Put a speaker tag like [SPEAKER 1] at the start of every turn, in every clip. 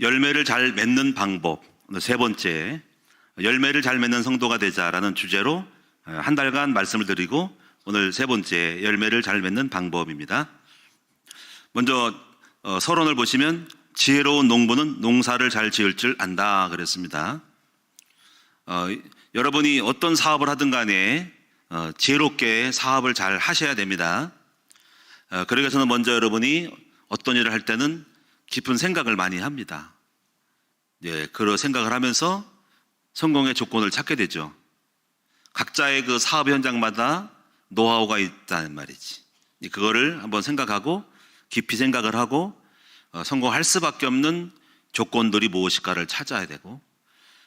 [SPEAKER 1] 열매를 잘 맺는 방법, 세 번째, 열매를 잘 맺는 성도가 되자라는 주제로 한 달간 말씀을 드리고, 오늘 세 번째, 열매를 잘 맺는 방법입니다. 먼저 서론을 보시면 지혜로운 농부는 농사를 잘 지을 줄 안다 그랬습니다. 여러분이 어떤 사업을 하든 간에 지혜롭게 사업을 잘 하셔야 됩니다. 그러기 위해서는 먼저 여러분이 어떤 일을 할 때는 깊은 생각을 많이 합니다. 그런 생각을 하면서 성공의 조건을 찾게 되죠. 각자의 그 사업 현장마다 노하우가 있다는 말이지. 그거를 한번 생각하고 깊이 생각을 하고 성공할 수밖에 없는 조건들이 무엇일까를 찾아야 되고,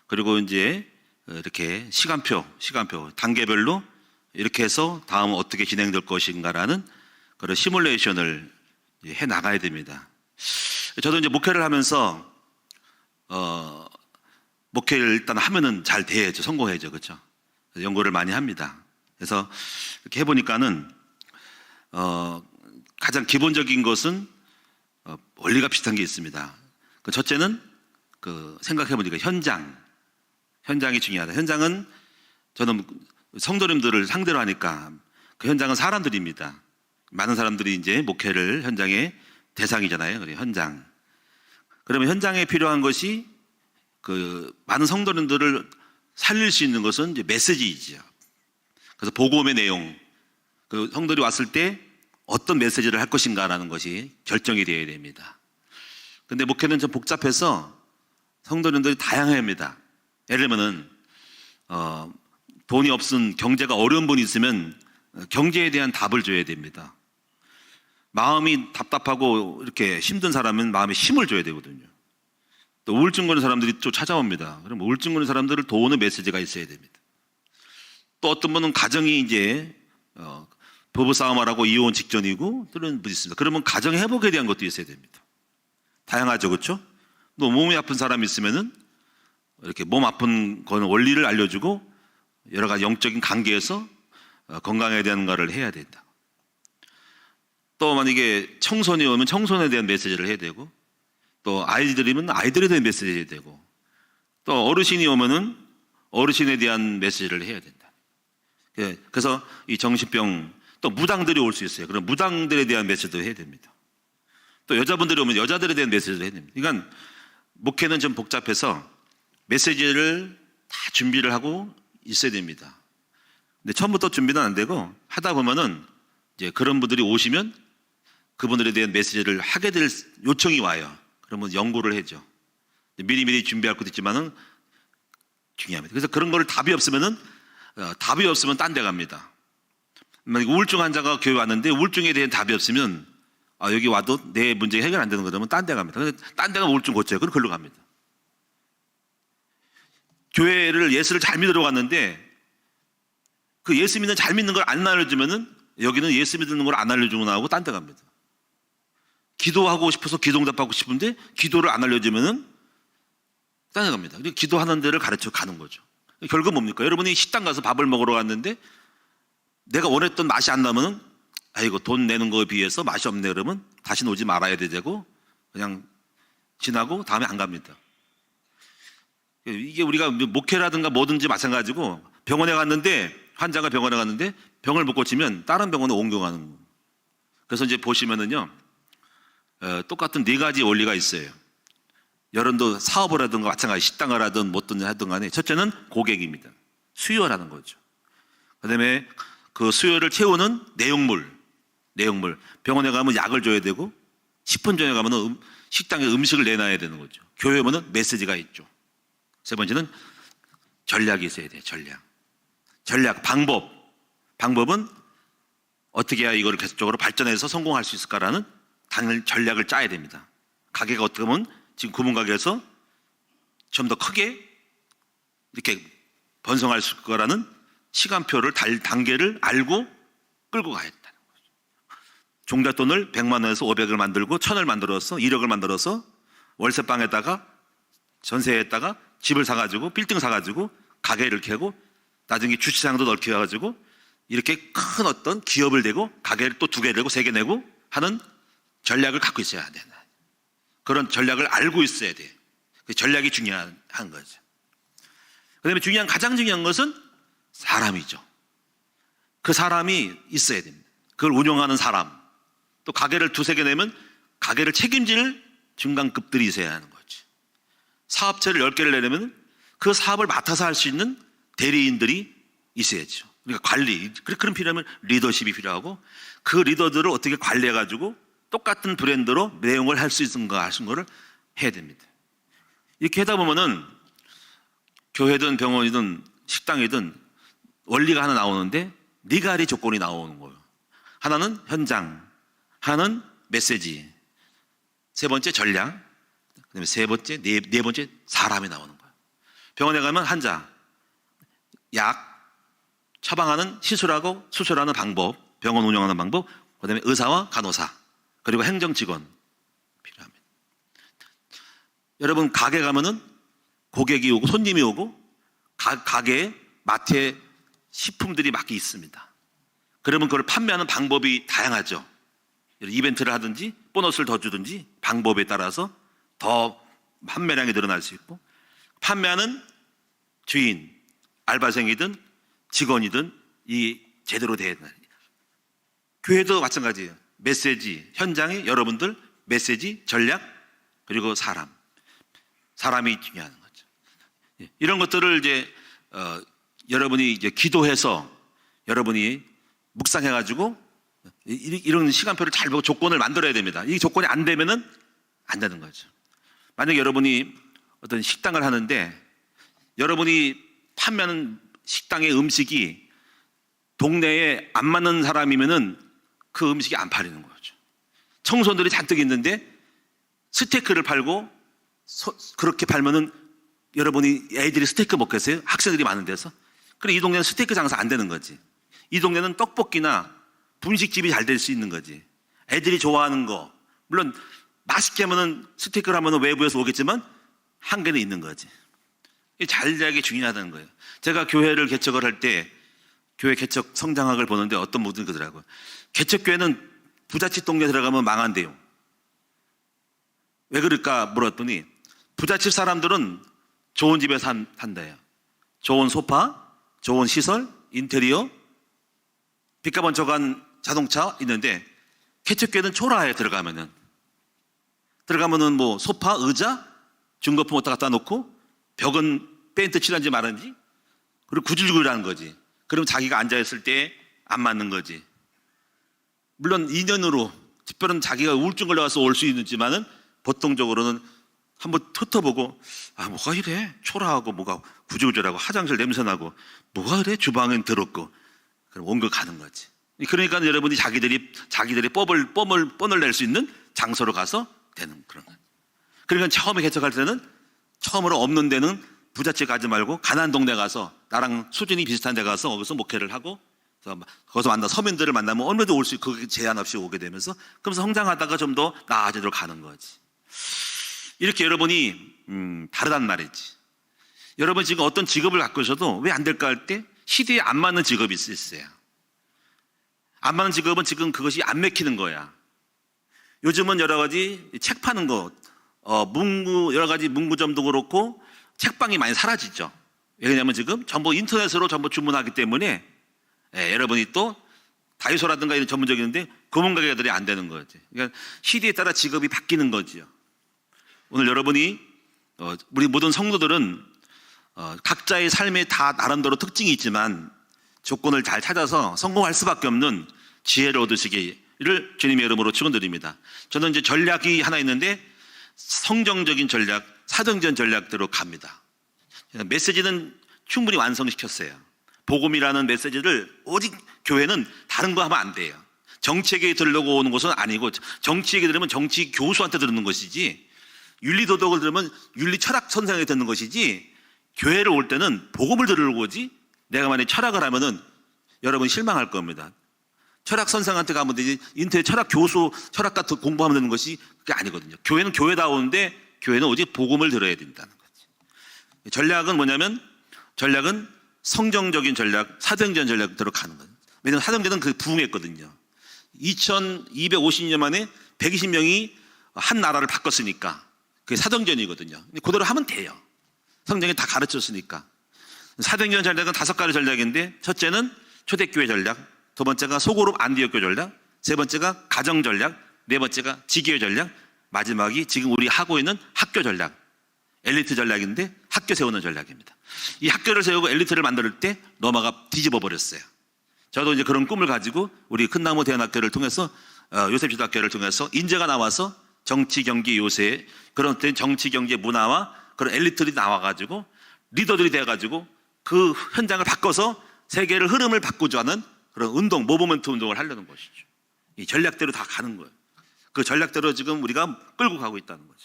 [SPEAKER 1] 그리고 이제 이렇게 시간표, 단계별로 이렇게 해서 다음 어떻게 진행될 것인가라는 그런 시뮬레이션을 해 나가야 됩니다. 저도 이제 목회를 하면서 목회를 일단 하면은 잘 돼야죠. 성공해야죠. 그렇죠? 연구를 많이 합니다. 그래서 이렇게 해보니까는 가장 기본적인 것은 원리가 비슷한 게 있습니다. 첫째는 생각해보니까 현장이 중요하다. 현장은 저는 성도님들을 상대로 하니까 그 현장은 사람들입니다. 많은 사람들이 이제 목회를 현장의 대상이잖아요. 그래, 현장. 그러면 현장에 필요한 것이 많은 성도님들을 살릴 수 있는 것은 이제 메시지이지요. 그래서 복음의 내용, 성도들이 왔을 때 어떤 메시지를 할 것인가라는 것이 결정이 되어야 됩니다. 근데 목회는 좀 복잡해서 성도님들이 다양합니다. 예를 들면은 돈이 없은, 경제가 어려운 분이 있으면 경제에 대한 답을 줘야 됩니다. 마음이 답답하고 이렇게 힘든 사람은 마음에 힘을 줘야 되거든요. 또 우울증 걸린 사람들이 또 찾아옵니다. 그럼 우울증 걸린 사람들을 도우는 메시지가 있어야 됩니다. 또 어떤 분은 가정이 이제 부부싸움을 하고 이혼 직전이고 그런 분이 있습니다. 그러면 가정 회복에 대한 것도 있어야 됩니다. 다양하죠, 그렇죠? 또 몸이 아픈 사람이 있으면은 이렇게 몸 아픈 거는 원리를 알려주고 여러 가지 영적인 관계에서 건강에 대한 거를 해야 된다. 또 만약에 청소년이 오면 청소년에 대한 메시지를 해야 되고, 또 아이들이면 아이들에 대한 메시지를 해야 되고, 또 어르신이 오면은 어르신에 대한 메시지를 해야 된다. 그래서 이 정신병, 또 무당들이 올 수 있어요. 그럼 무당들에 대한 메시지도 해야 됩니다. 또 여자분들이 오면 여자들에 대한 메시지를 해야 됩니다. 그러니까 목회는 좀 복잡해서 메시지를 다 준비를 하고 있어야 됩니다. 근데 처음부터 준비는 안 되고 하다 보면은 이제 그런 분들이 오시면 그분들에 대한 메시지를 하게 될 요청이 와요. 그러면 연구를 해죠. 미리미리 준비할 것도 있지만은 중요합니다. 그래서 그런 거를 답이 없으면 딴 데 갑니다. 만약에 우울증 환자가 교회 왔는데 우울증에 대한 답이 없으면 여기 와도 내 문제 해결 안 되는 거라면 딴 데 갑니다. 근데 딴 데가 우울증 고쳐요. 그럼 그걸로 갑니다. 교회를 예수를 잘 믿으러 갔는데 그 예수 믿는 잘 믿는 걸 안 알려주면은 여기는 예수 믿는 걸 안 알려주고 나오고 딴 데 갑니다. 기도하고 싶어서 기도응답하고 싶은데 기도를 안 알려주면은 딴 데 갑니다. 그리고 기도하는 데를 가르쳐 가는 거죠. 결국 뭡니까? 여러분이 식당 가서 밥을 먹으러 갔는데 내가 원했던 맛이 안 나면은 아이고 돈 내는 거에 비해서 맛이 없네 그러면 다시는 오지 말아야 되고 그냥 지나고 다음에 안 갑니다. 이게 우리가 목회라든가 뭐든지 마찬가지고 환자가 병원에 갔는데 병을 못 고치면 다른 병원에 옮겨가는 거예요. 그래서 이제 보시면은요, 똑같은 네 가지 원리가 있어요. 여러분도 사업을 하든가 마찬가지 식당을 하든 뭐든 하든 간에 첫째는 고객입니다. 수요라는 거죠. 그 다음에 그 수요를 채우는 내용물. 병원에 가면 약을 줘야 되고 10분 전에 가면 식당에 음식을 내놔야 되는 거죠. 교회 오면은 메시지가 있죠. 세 번째는 전략이 있어야 돼요. 전략, 방법은 어떻게 해야 이거를 계속적으로 발전해서 성공할 수 있을까라는 전략을 짜야 됩니다. 가게가 어떻게 보면 지금 구분가게에서 좀 더 크게 이렇게 번성할 수 있을 거라는 시간표를, 단계를 알고 끌고 가야 된다는 거죠. 종잣돈을 100만 원에서 500을 만들고 1000을 만들어서 1억을 만들어서 월세방에다가 전세에다가 집을 사가지고 빌딩 사가지고 가게를 개고 나중에 주차장도 넓게 해가지고 이렇게 큰 어떤 기업을 대고 가게를 또 2개 내고 3개 내고 하는 전략을 갖고 있어야 된다. 그런 전략을 알고 있어야 돼. 전략이 중요한 거죠. 그다음에 가장 중요한 것은 사람이죠. 그 사람이 있어야 됩니다. 그걸 운영하는 사람. 또 가게를 두세 개 내면 가게를 책임질 중간급들이 있어야 하는 거죠. 사업체를 10개를 내려면 그 사업을 맡아서 할 수 있는 대리인들이 있어야죠. 그러니까 관리, 그런 필요하면 리더십이 필요하고 그 리더들을 어떻게 관리해가지고 똑같은 브랜드로 내용을 할 수 있는가 하신 거를 해야 됩니다. 이렇게 하다 보면은 교회든 병원이든 식당이든 원리가 하나 나오는데 네 가지 조건이 나오는 거예요. 하나는 현장, 하나는 메시지, 세 번째 전략, 그다음에 세 번째, 네 번째 사람이 나오는 거예요. 병원에 가면 환자, 약, 처방하는 시술하고 수술하는 방법, 병원 운영하는 방법, 그다음에 의사와 간호사, 그리고 행정 직원 필요합니다. 여러분 가게 가면은 고객이 오고 손님이 오고 가게에 마트에 식품들이 막 있습니다. 그러면 그걸 판매하는 방법이 다양하죠. 이벤트를 하든지 보너스를 더 주든지 방법에 따라서 더 판매량이 늘어날 수 있고 판매하는 주인, 알바생이든 직원이든 이 제대로 돼야 된다. 교회도 마찬가지예요. 메시지, 현장에 여러분들 메시지, 전략, 그리고 사람이 중요한 거죠. 이런 것들을 이제 여러분이 이제 기도해서 여러분이 묵상해가지고 이런 시간표를 잘 보고 조건을 만들어야 됩니다. 이 조건이 안 되면은 안 되는 거죠. 만약에 여러분이 어떤 식당을 하는데 여러분이 판매하는 식당의 음식이 동네에 안 맞는 사람이면은 그 음식이 안 팔리는 거죠. 청소들이 잔뜩 있는데 스테이크를 팔고 그렇게 팔면은 여러분이 애들이 스테이크 먹겠어요? 학생들이 많은 데서? 그래 이 동네는 스테이크 장사 안 되는 거지. 이 동네는 떡볶이나 분식집이 잘 될 수 있는 거지. 애들이 좋아하는 거 물론 맛있게 하면은 스테이크를 하면은 외부에서 오겠지만 한계는 있는 거지. 잘되게 중요하다는 거예요. 제가 교회를 개척을 할 때 교회 개척 성장학을 보는데 어떤 분들이 그러더라고요. 개척교회는 부잣집 동네 들어가면 망한대요. 왜 그럴까 물었더니 부잣집 사람들은 좋은 집에 산대요. 좋은 소파, 좋은 시설, 인테리어, 빛과 번쩍한 자동차 있는데 개척교회는 초라해. 들어가면은 뭐 소파, 의자, 중고품 왔다 갖다 놓고 벽은 페인트 칠한지 말한지 그리고 구질구질하는 거지. 그럼 자기가 앉아있을 때 안 맞는 거지. 물론 인연으로 특별한 자기가 우울증 걸려가서 올 수 있지만은 보통적으로는 한번 훑어보고 뭐가 이래 초라하고 뭐가 구질구질하고 화장실 냄새나고 뭐가 그래 주방은 더럽고 그럼 옮겨 가는 거지. 그러니까 여러분이 자기들이 뻔을 낼 수 있는 장소로 가서 되는 그런 거예요. 그러니까 처음에 개척할 때는 처음으로 없는 데는 부잣집 가지 말고 가난한 동네 가서 나랑 수준이 비슷한 데 가서 거기서 목회를 하고 거기서 만나 서민들을 만나면 얼마든지 올 수 있고 그게 제한 없이 오게 되면서 그러면서 성장하다가 좀 더 나아지도록 가는 거지. 이렇게 여러분이 다르단 말이지. 여러분 지금 어떤 직업을 갖고 있어도 왜 안 될까 할 때 시대에 안 맞는 직업이 있어요. 안 맞는 직업은 지금 그것이 안 맥히는 거야. 요즘은 여러 가지 책 파는 거, 여러 가지 문구점도 그렇고 책방이 많이 사라지죠. 왜냐하면 지금 전부 인터넷으로 전부 주문하기 때문에 여러분이 또 다이소라든가 이런 전문적인데 검은 가게들이 안 되는 거지. 그러니까 시대에 따라 직업이 바뀌는 거지요. 오늘 여러분이 우리 모든 성도들은 각자의 삶에 다 나름대로 특징이 있지만 조건을 잘 찾아서 성공할 수밖에 없는 지혜를 얻으시기를 주님의 이름으로 축원드립니다. 저는 이제 전략이 하나 있는데 성경적인 전략, 사정전 전략대로 갑니다. 메시지는 충분히 완성시켰어요. 복음이라는 메시지를 오직 교회는 다른 거 하면 안 돼요. 정치에게 들으려고 오는 것은 아니고 정치에게 들으면 정치 교수한테 듣는 것이지 윤리도덕을 들으면 윤리 철학 선생에게 듣는 것이지 교회를 올 때는 복음을 들으려고 오지 내가 만약에 철학을 하면은 여러분이 실망할 겁니다. 철학 선생한테 가면 되지 인터넷 철학 교수 철학 같은 공부하면 되는 것이 그게 아니거든요. 교회는 교회다운데 교회는 오직 복음을 들어야 된다는 거지. 전략은 뭐냐면 전략은 성경적인 전략, 사도행전 전략대로 가는 거예요. 왜냐하면 사도행전은 그 부흥했거든요. 2250년 만에 120명이 한 나라를 바꿨으니까 그게 사도행전이거든요. 그대로 하면 돼요. 성경에 다 가르쳤으니까. 사도행전 전략은 5가지 전략인데, 첫째는 초대교회 전략, 두 번째가 소그룹 안디옥 교회 전략, 세 번째가 가정 전략, 네 번째가 지교회 전략, 마지막이 지금 우리 하고 있는 학교 전략, 엘리트 전략인데 학교 세우는 전략입니다. 이 학교를 세우고 엘리트를 만들 때 로마가 뒤집어 버렸어요. 저도 이제 그런 꿈을 가지고 우리 큰나무 대안학교를 통해서 요셉지도학교를 통해서 인재가 나와서 정치, 경제, 요새 그런 정치, 경제, 문화와 그런 엘리트들이 나와가지고 리더들이 돼가지고 그 현장을 바꿔서 세계를 흐름을 바꾸자는 그런 운동, 모브먼트 운동을 하려는 것이죠. 이 전략대로 다 가는 거예요. 그 전략대로 지금 우리가 끌고 가고 있다는 거죠.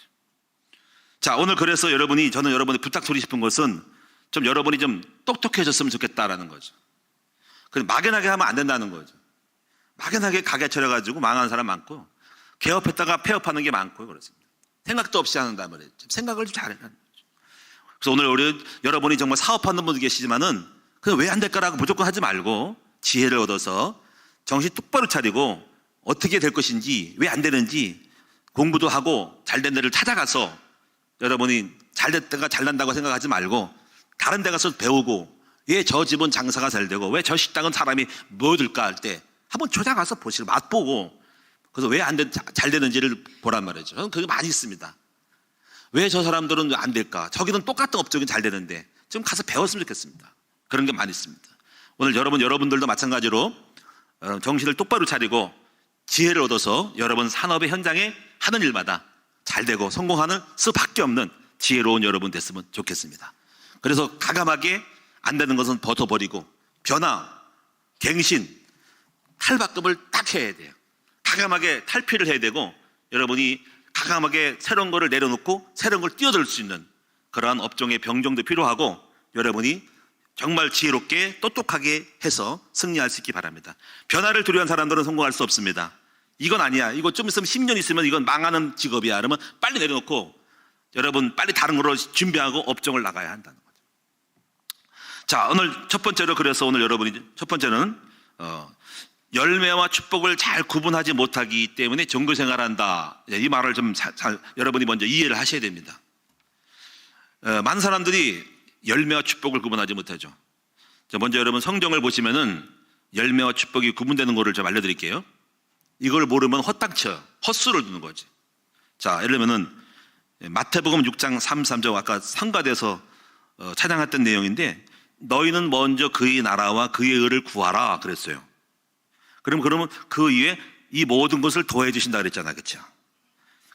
[SPEAKER 1] 자, 오늘 그래서 저는 여러분이 부탁드리고 싶은 것은 좀 여러분이 좀 똑똑해졌으면 좋겠다라는 거죠. 그냥 막연하게 하면 안 된다는 거죠. 막연하게 가게 차려가지고 망하는 사람 많고, 개업했다가 폐업하는 게 많고요. 그렇습니다. 생각도 없이 하는단 말이에요. 생각을 좀 잘해야 하는 거죠. 그래서 오늘 여러분이 정말 사업하는 분도 계시지만은 그냥 왜 안 될까라고 무조건 하지 말고 지혜를 얻어서 정신 똑바로 차리고 어떻게 될 것인지, 왜 안 되는지 공부도 하고 잘된 데를 찾아가서 여러분이 잘됐다가 잘난다고 생각하지 말고 다른 데 가서 배우고, 왜 저 집은 장사가 잘 되고 왜 저 식당은 사람이 모여들까 할 때 한번 찾아가서 보시고 맛보고, 그래서 왜 잘 되는지를 보란 말이죠. 저는 그게 많이 있습니다. 왜 저 사람들은 안 될까? 저기는 똑같은 업종이 잘 되는데 좀 가서 배웠으면 좋겠습니다. 그런 게 많이 있습니다. 오늘 여러분들도 마찬가지로 정신을 똑바로 차리고 지혜를 얻어서 여러분 산업의 현장에 하는 일마다 잘 되고 성공하는 수밖에 없는 지혜로운 여러분 됐으면 좋겠습니다. 그래서 가감하게 안 되는 것은 벗어버리고 변화, 갱신, 탈바꿈을 딱 해야 돼요. 가감하게 탈피를 해야 되고, 여러분이 가감하게 새로운 거를 내려놓고 새로운 걸 뛰어들 수 있는 그러한 업종의 병정도 필요하고, 여러분이 정말 지혜롭게 똑똑하게 해서 승리할 수 있기 바랍니다. 변화를 두려워하는 사람들은 성공할 수 없습니다. 이건 아니야, 이거 좀 있으면 10년 있으면 이건 망하는 직업이야, 그러면 빨리 내려놓고 여러분 빨리 다른 거로 준비하고 업종을 나가야 한다는 거죠. 자, 오늘 첫 번째로, 그래서 오늘 여러분이 첫 번째는 열매와 축복을 잘 구분하지 못하기 때문에 종교생활한다, 이 말을 좀 여러분이 먼저 이해를 하셔야 됩니다. 많은 사람들이 열매와 축복을 구분하지 못하죠. 먼저 여러분 성경을 보시면은 열매와 축복이 구분되는 거를 좀 알려드릴게요. 이걸 모르면 헛당쳐요. 헛수를 두는 거지. 자, 예를 들면은 마태복음 6장 33절, 아까 상가대에서 찬양했던 내용인데, 너희는 먼저 그의 나라와 그의 의를 구하라 그랬어요. 그러면 그 위에 이 모든 것을 더해 주신다 그랬잖아요. 그렇죠?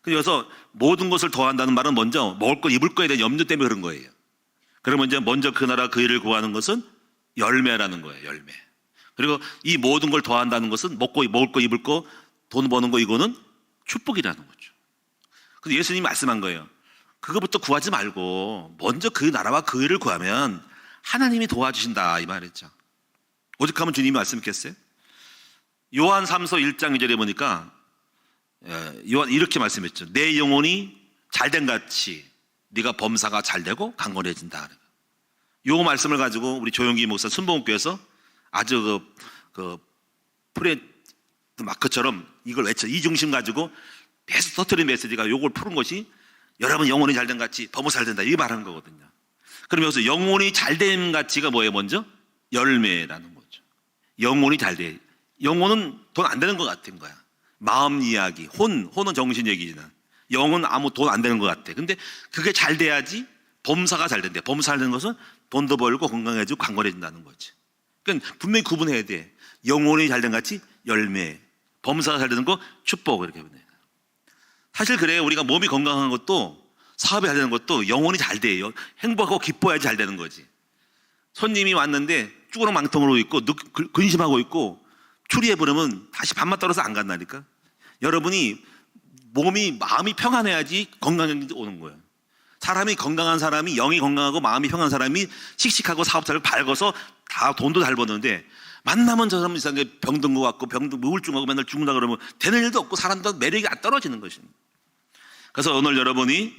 [SPEAKER 1] 그래서 모든 것을 더한다는 말은 먼저 먹을 거 입을 거에 대한 염려 때문에 그런 거예요. 그러면 이제 먼저 그 나라 그 일을 구하는 것은 열매라는 거예요. 열매. 그리고 이 모든 걸 더한다는 것은 먹을 거 입을 거 돈 버는 거, 이거는 축복이라는 거죠. 그래서 예수님이 말씀한 거예요. 그거부터 구하지 말고 먼저 그 나라와 그 일을 구하면 하나님이 도와주신다, 이 말이죠. 오죽하면 주님이 말씀했겠어요? 요한 3서 1장 2절에 보니까 요한 이렇게 말씀했죠. 내 영혼이 잘된 같이 네가 범사가 잘되고 강건해진다. 요 말씀을 가지고 우리 조용기 목사 순복음교회에서 아주 그 프레 마크처럼 이걸 외쳐, 이 중심 가지고 계속 터뜨린 메시지가 요걸 푸는 것이 여러분 영혼이 잘된 같이 범사 잘된다, 이 말하는 거거든요. 그럼 여기서 영혼이 잘된 가치가 뭐예요? 먼저 열매라는 거죠. 영혼이 잘돼. 영혼은 돈 안 되는 것 같은 거야. 마음 이야기, 혼은 정신 얘기잖아. 영은 아무 돈 안 되는 것 같아. 근데 그게 잘 돼야지 범사가 잘 된대. 범사 잘 되는 것은 돈도 벌고 건강해지고 강건해진다는 거지. 그러니까 분명히 구분해야 돼. 영혼이 잘 된 같이 열매, 범사가 잘 되는 거 축복, 이렇게 보내요. 사실 그래요. 우리가 몸이 건강한 것도, 사업이 잘 되는 것도 영혼이 잘 돼요. 행복하고 기뻐야지 잘 되는 거지. 손님이 왔는데 쭈그러 망통으로 있고 근심하고 있고 추리해 부르면 다시 밥맛 떨어서 안 간다니까. 여러분이 마음이 평안해야지 건강이 오는 거예요. 사람이 건강한 사람이, 영이 건강하고 마음이 평안한 사람이 씩씩하고 사업 잘 밝아서 다 돈도 잘 버는데, 만나면 저 사람은 이상하게 병든 것 같고 우울증하고 맨날 죽는다 그러면 되는 일도 없고 사람도 매력이 안 떨어지는 것입니다. 그래서 오늘 여러분이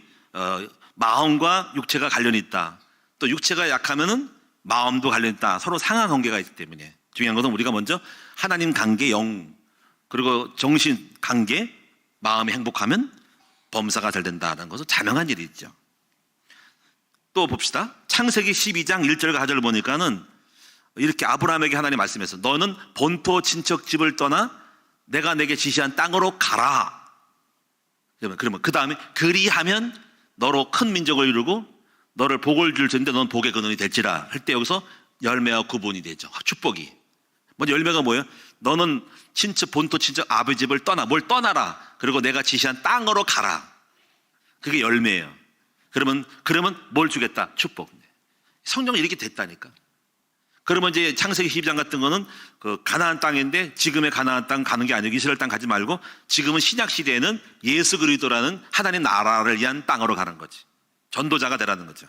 [SPEAKER 1] 마음과 육체가 관련이 있다, 또 육체가 약하면은 마음도 관련이 있다, 서로 상하관계가 있기 때문에 중요한 것은 우리가 먼저 하나님 관계, 영, 그리고 정신 관계, 마음이 행복하면 범사가 잘 된다는 것은 자명한 일이죠. 또 봅시다. 창세기 12장 1절과 4절을 보니까는 이렇게 아브라함에게 하나님 말씀해서 너는 본토 친척 집을 떠나 내가 내게 지시한 땅으로 가라. 그러면 그 다음에 그리하면 너로 큰 민족을 이루고 너를 복을 줄 텐데 넌 복의 근원이 될지라 할 때 여기서 열매와 구분이 되죠. 축복이. 먼저 열매가 뭐예요? 너는 본토 친척 아버지 집을 떠나. 뭘 떠나라. 그리고 내가 지시한 땅으로 가라. 그게 열매예요. 그러면 뭘 주겠다? 축복. 성경은 이렇게 됐다니까. 그러면 이제 창세기 12장 같은 거는 그 가나안 땅인데 지금의 가나안 땅 가는 게 아니고 이스라엘 땅 가지 말고 지금은 신약 시대에는 예수 그리스도라는 하나님 나라를 위한 땅으로 가는 거지. 전도자가 되라는 거죠.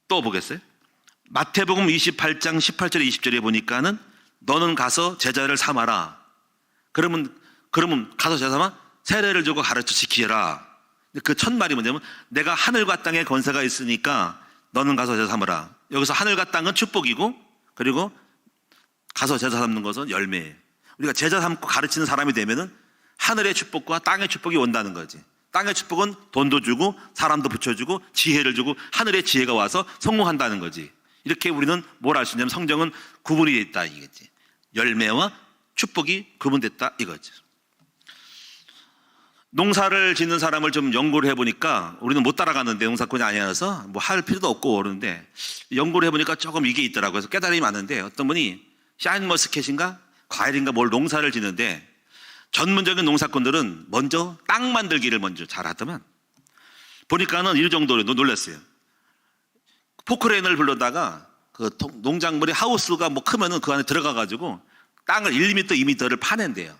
[SPEAKER 1] 또 보겠어요? 마태복음 28장 18절에 20절에 보니까는 너는 가서 제자를 삼아라. 그러면 가서 제자 삼아 세례를 주고 가르쳐 지키라. 그 첫 말이 뭐냐면 내가 하늘과 땅에 권세가 있으니까 너는 가서 제자 삼으라. 여기서 하늘과 땅은 축복이고 그리고 가서 제자 삼는 것은 열매예요. 우리가 제자 삼고 가르치는 사람이 되면은 하늘의 축복과 땅의 축복이 온다는 거지. 땅의 축복은 돈도 주고 사람도 붙여주고 지혜를 주고 하늘의 지혜가 와서 성공한다는 거지. 이렇게 우리는 뭘 알 수 있냐면 성경은 구분이 되어 있다 이거지. 열매와 축복이 구분됐다 이거지. 농사를 짓는 사람을 좀 연구를 해보니까 우리는 못 따라가는데 농사꾼이 아니라서 뭐 할 필요도 없고 그러는데 연구를 해보니까 조금 이게 있더라고요. 그래서 깨달음이 많은데 어떤 분이 샤인머스켓인가 과일인가 뭘 농사를 짓는데 전문적인 농사꾼들은 먼저 땅 만들기를 먼저 잘하더만 보니까는 이 정도로 놀랐어요. 포크레인을 불러다가 그 농작물의 하우스가 뭐 크면은 그 안에 들어가가지고 땅을 1m, 2m를 파낸대요.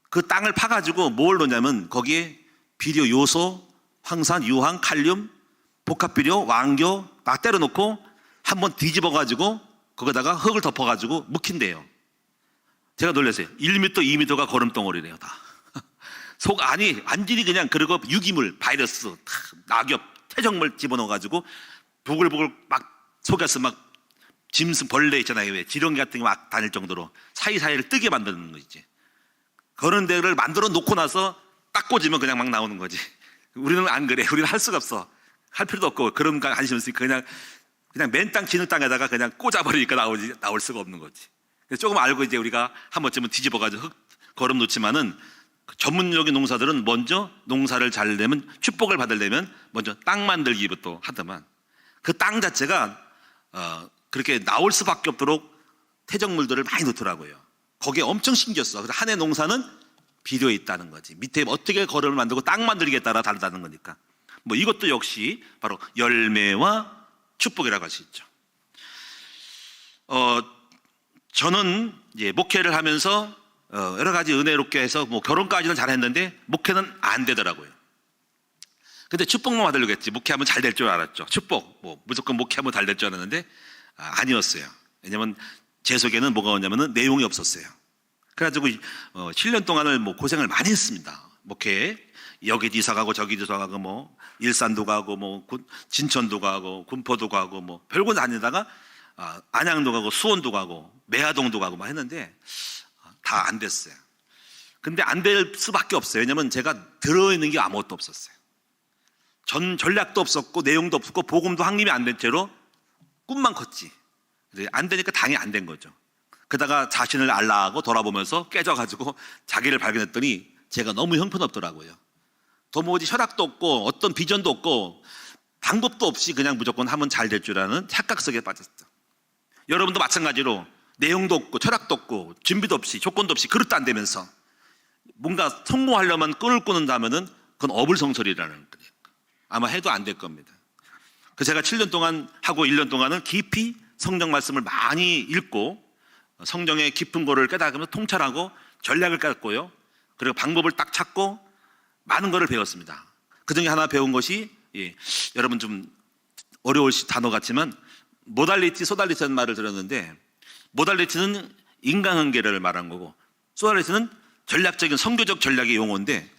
[SPEAKER 1] 그 땅을 파가지고 뭘 넣냐면 거기에 비료, 요소, 황산, 유황, 칼륨, 복합비료, 왕교 다 때려 놓고 한번 뒤집어가지고 거기다가 흙을 덮어가지고 묵힌대요. 제가 놀랐어요. 1m, 2m가 거름덩어리래요 다. 속 안이 완전히 그냥 그리고 유기물, 바이러스, 낙엽, 퇴적물 집어넣어가지고 부글부글 막 속에서 막 짐승, 벌레 있잖아요. 왜 지렁이 같은 게 막 다닐 정도로 사이사이를 뜨게 만드는 거지. 그런 데를 만들어 놓고 나서 딱 꽂으면 그냥 막 나오는 거지. 우리는 안 그래. 우리는 할 수가 없어. 할 필요도 없고 그런 관심 없으니까 그냥 맨 땅 지는 땅에다가 그냥 꽂아버리니까 나올 수가 없는 거지. 그래서 조금 알고 이제 우리가 한 번쯤은 뒤집어가지고 흙 걸음 놓지만은 전문적인 농사들은 먼저 농사를 잘 내면 축복을 받으려면 먼저 땅 만들기부터 하더만 그 땅 자체가 그렇게 나올 수밖에 없도록 퇴적물들을 많이 넣더라고요. 거기에 엄청 신경 써. 그래서 한 해 농사는 비료에 있다는 거지. 밑에 어떻게 거름을 만들고 땅 만들기에 따라 다르다는 거니까. 뭐 이것도 역시 바로 열매와 축복이라고 할 수 있죠. 저는 이제 목회를 하면서 여러 가지 은혜롭게 해서 뭐 결혼까지는 잘했는데 목회는 안 되더라고요. 근데 축복만 받으려고 했지. 목회하면 잘 될 줄 알았죠. 축복, 뭐 무조건 목회하면 잘 될 줄 알았는데 아니었어요. 왜냐면 제 속에는 뭐가 오냐면은 내용이 없었어요. 그래가지고 7년 동안을 뭐 고생을 많이 했습니다. 목회에 여기도 이사 가고 저기도 이사 가고 뭐 일산도 가고 뭐 진천도 가고 군포도 가고 뭐 별곳 다니다가 안양도 가고 수원도 가고 매화동도 가고 막 했는데 다 안 됐어요. 근데 안 될 수밖에 없어요. 왜냐면 제가 들어있는 게 아무것도 없었어요. 전략도 없었고 내용도 없었고 복음도 확립이 안 된 채로 꿈만 컸지. 안 되니까 당연히 안 된 거죠. 그러다가 자신을 알라하고 돌아보면서 깨져가지고 자기를 발견했더니 제가 너무 형편없더라고요. 도무지 혈압도 없고 어떤 비전도 없고 방법도 없이 그냥 무조건 하면 잘 될 줄 아는 착각 속에 빠졌죠. 여러분도 마찬가지로 내용도 없고 철학도 없고 준비도 없이 조건도 없이 그릇도 안 되면서 뭔가 성공하려면 끈을 끄는다면은 그건 어불성설이라는 거예요. 아마 해도 안 될 겁니다. 그래서 제가 7년 동안 하고 1년 동안은 깊이 성경 말씀을 많이 읽고 성경의 깊은 거를 깨달으면서 통찰하고 전략을 깨닫고요. 그리고 방법을 딱 찾고 많은 거를 배웠습니다. 그 중에 하나 배운 것이 여러분 좀 어려울 단어 같지만 모달리티, 소달리티라는 말을 들었는데 모달리티는 인간관계를 말한 거고 소달리티는 전략적인 선교적 전략의 용어인데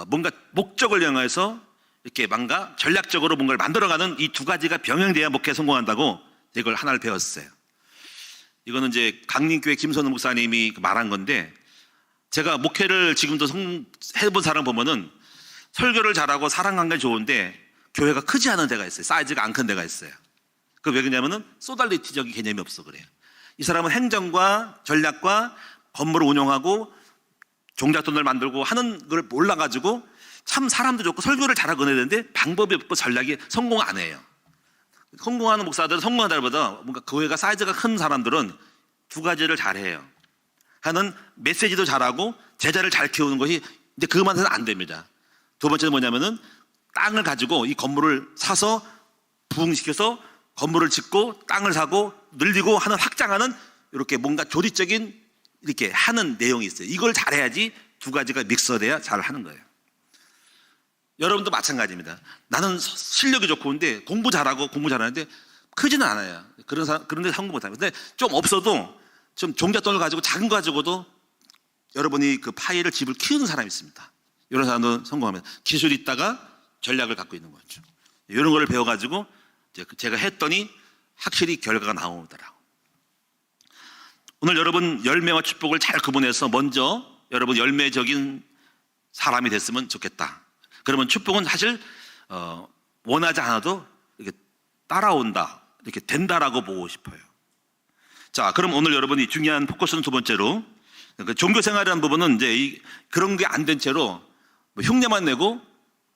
[SPEAKER 1] 뭔가 목적을 향해서 이렇게 뭔가 전략적으로 뭔가를 만들어가는 이 두 가지가 병행돼야 목회에 성공한다고 이걸 하나를 배웠어요. 이거는 이제 강림교회 김선우 목사님이 말한 건데 제가 목회를 지금도 해본 사람 보면은 설교를 잘하고 사람 관계 좋은데 교회가 크지 않은 데가 있어요. 사이즈가 안 큰 데가 있어요. 그 왜 그러냐면은 소달리티적인 개념이 없어 그래요. 이 사람은 행정과 전략과 건물을 운영하고 종잣돈을 만들고 하는 걸 몰라가지고 참 사람도 좋고 설교를 잘하고 되는데 방법이 없고 전략이 성공 안 해요. 성공하는 목사들은 성공하다보다 뭔가 교회가 사이즈가 큰 사람들은 두 가지를 잘해요. 하는 메시지도 잘하고 제자를 잘 키우는 것이 이제 그것만 해서는 안 됩니다. 두 번째는 뭐냐면은 땅을 가지고 이 건물을 사서 부흥시켜서 건물을 짓고 땅을 사고 늘리고 하는 확장하는 이렇게 뭔가 조직적인 이렇게 하는 내용이 있어요. 이걸 잘해야지 두 가지가 믹서돼야 잘 하는 거예요. 여러분도 마찬가지입니다. 나는 실력이 좋고 근데 공부 잘하고 공부 잘하는데 크지는 않아요. 그런데 성공 못합니다. 근데 좀 없어도 좀 종잣돈을 가지고 작은 거 가지고도 여러분이 그 파이를 집을 키우는 사람이 있습니다. 이런 사람도 성공합니다. 기술이 있다가 전략을 갖고 있는 거죠. 이런 걸 배워가지고 제가 했더니 확실히 결과가 나오더라고요. 오늘 여러분 열매와 축복을 잘 구분해서 먼저 여러분 열매적인 사람이 됐으면 좋겠다. 그러면 축복은 사실 원하지 않아도 이렇게 따라온다, 이렇게 된다라고 보고 싶어요. 자, 그럼 오늘 여러분이 중요한 포커스는 두 번째로 그 종교생활이라는 부분은 이제 그런 게 안 된 채로 뭐 흉내만 내고